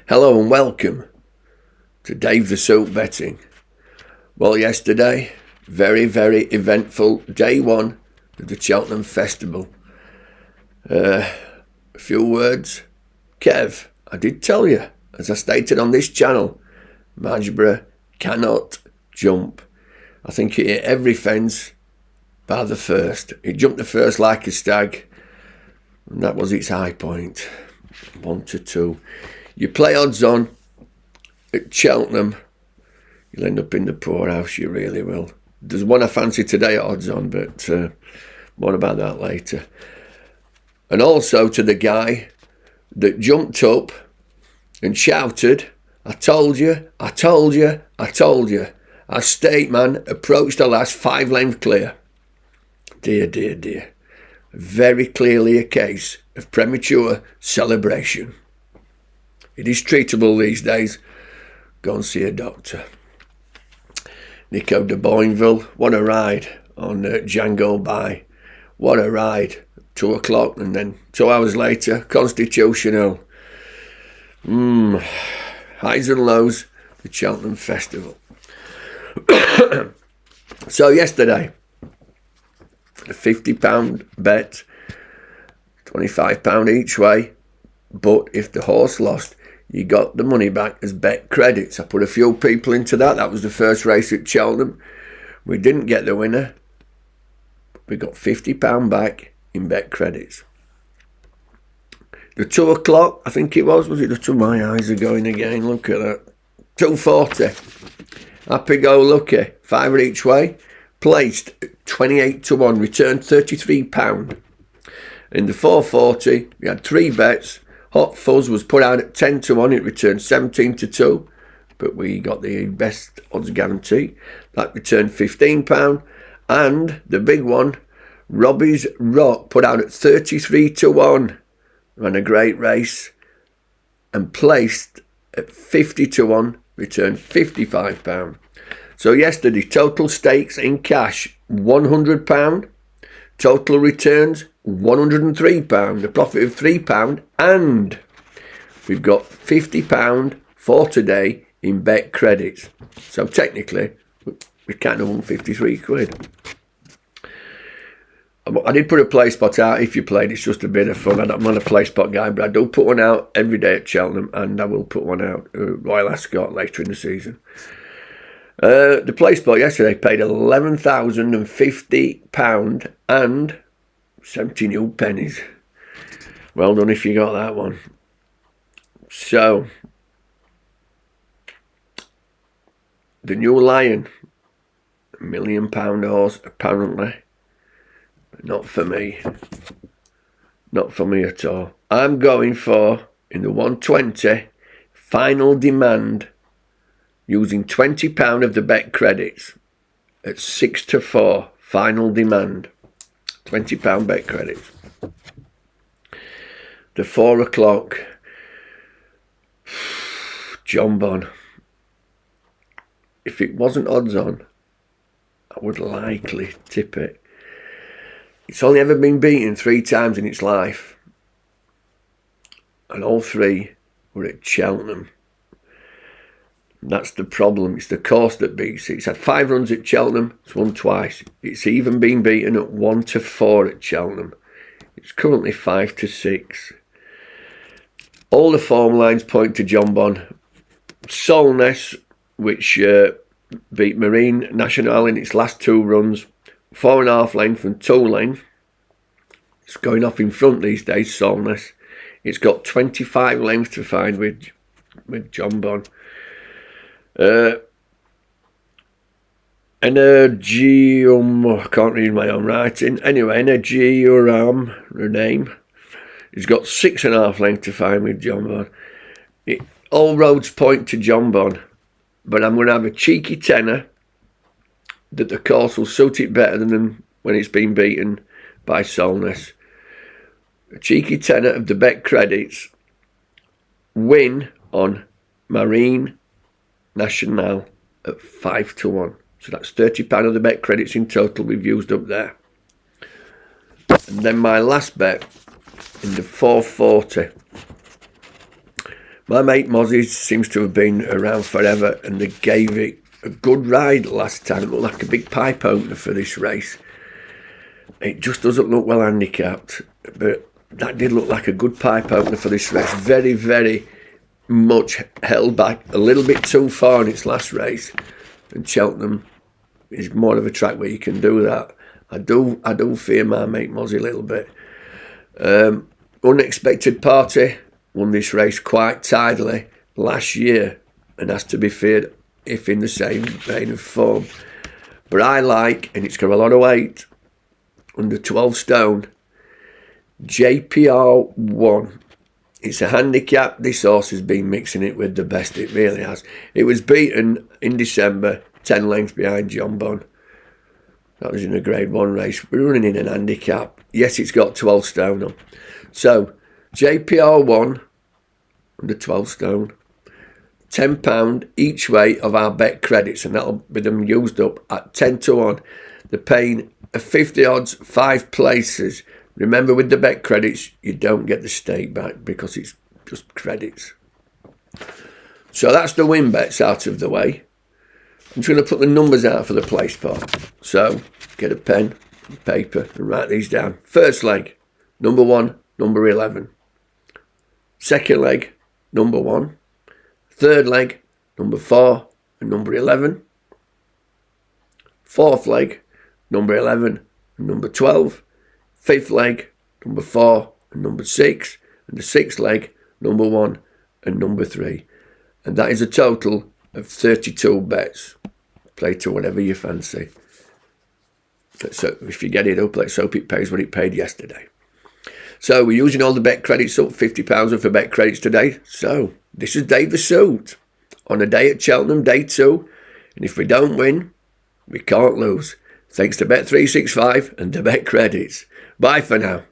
Hello and welcome to Dave the Soap Betting. Well, yesterday, very eventful day one of the Cheltenham Festival. A few words. Kev, I did tell you, as I stated on this channel, Margeborough cannot jump. I think it hit every fence bar the first. It jumped the first like a stag, and that was its high point. 1-2. You play odds on at Cheltenham, you'll end up in the poorhouse, you really will. There's one I fancy today at odds on, but more about that later. And also to the guy that jumped up and shouted, I told you, I told you, I told you. Our state man approached the last 5 lengths clear. Dear. Very clearly a case of premature celebration. It is treatable these days. Go and see a doctor. Nico de Boinville, what a ride on Django by. What a ride. 2 o'clock and then 2 hours later, Constitutional. Highs and lows, the Cheltenham Festival. So yesterday, a £50 bet, £25 each way. But if the horse lost, you got the money back as bet credits. I put a few people into that. That was the first race at Cheltenham. We didn't get the winner. We got £50 back in bet credits. The 2 o'clock, I think it was it the 2? My eyes are going again. Look at that. 2.40. Happy go lucky. 5 each way. Placed 28-1. Returned £33. In the 4.40, we had 3 bets. Hot Fuzz was put out at 10-1. It returned 17-2. But we got the best odds guarantee. That returned £15. And the big one, Robbie's Rock, put out at 33-1. Ran a great race and placed at 50-1, returned £55. So yesterday, total stakes in cash, £100. Total returns, £103. A profit of £3. And we've got £50 for today in bet credits. So technically, we kind of won 53 quid. I did put a Placepot out. If you played, it's just a bit of fun. I'm not a Placepot guy, but I do put one out every day at Cheltenham, and I will put one out Royal Ascot later in the season. The Placepot yesterday paid £11,050 and 70 new pennies. Well done if you got that one. So, the New Lion, £1 million horse, apparently. Not for me. Not for me at all. I'm going for, in the 120, final demand, using £20 of the bet credits at 6-4. Final demand. £20 bet credits. The 4 o'clock. John Bon. If it wasn't odds on, I would likely tip it. It's only ever been beaten 3 times in its life. And all 3 were at Cheltenham. That's the problem. It's the course that beats it. It's had 5 runs at Cheltenham. It's won twice. It's even been beaten at 1-4 at Cheltenham. It's currently 5-6. All the form lines point to John Bon. Solness, which beat Marine Nationale in its last 2 runs. 4.5 length and 2 length. It's going off in front these days, Solness. It's got 25 lengths to find with John Bon. Energium, I can't read my own writing. Anyway, Energium, the name. He's got 6.5 lengths to find with John Bon. All roads point to John Bon, but I'm going to have a cheeky tenner that the course will suit it better than when it's been beaten by Solness. A cheeky tenner of the bet credits. Win on Marine Nationale at 5-1. So that's £30 of the bet credits in total we've used up there. And then my last bet in the 440. My mate Mozzie seems to have been around forever, and they gave it a good ride last time. It looked like a big pipe opener for this race. It just doesn't look well handicapped, but that did look like a good pipe opener for this race. Very, very much held back a little bit too far in its last race, and Cheltenham is more of a track where you can do that. I do fear my mate Mozzie a little bit. Unexpected Party won this race quite tidily last year and has to be feared if in the same vein of form. But I like, and it's got a lot of weight, under 12 stone, JPR1. It's a handicap. This horse has been mixing it with the best, it really has. It was beaten in December, 10 lengths behind John Bonn. That was in a Grade 1 race. We're running in an handicap. Yes, it's got 12 stone on. So, JPR1, under 12 stone, £10 each way of our bet credits, and that'll be them used up at 10 to 1. They're paying a 50 odds, 5 places. Remember, with the bet credits, you don't get the stake back because it's just credits. So that's the win bets out of the way. I'm just going to put the numbers out for the Placepot. So, get a pen and paper and write these down. First leg, number 1, number 11. Second leg, number 1. Third leg, number 4 and number 11. Fourth leg, number 11 and number 12. Fifth leg, number 4 and number 6. And the sixth leg, number 1 and number 3. And that is a total of 32 bets. Play to whatever you fancy. So if you get it up, let's hope it pays what it paid yesterday. So we're using all the bet credits up, £50 worth of bet credits today. So this is Dave the Suit on a day at Cheltenham, day 2. And if we don't win, we can't lose. Thanks to Bet365 and the bet credits. Bye for now.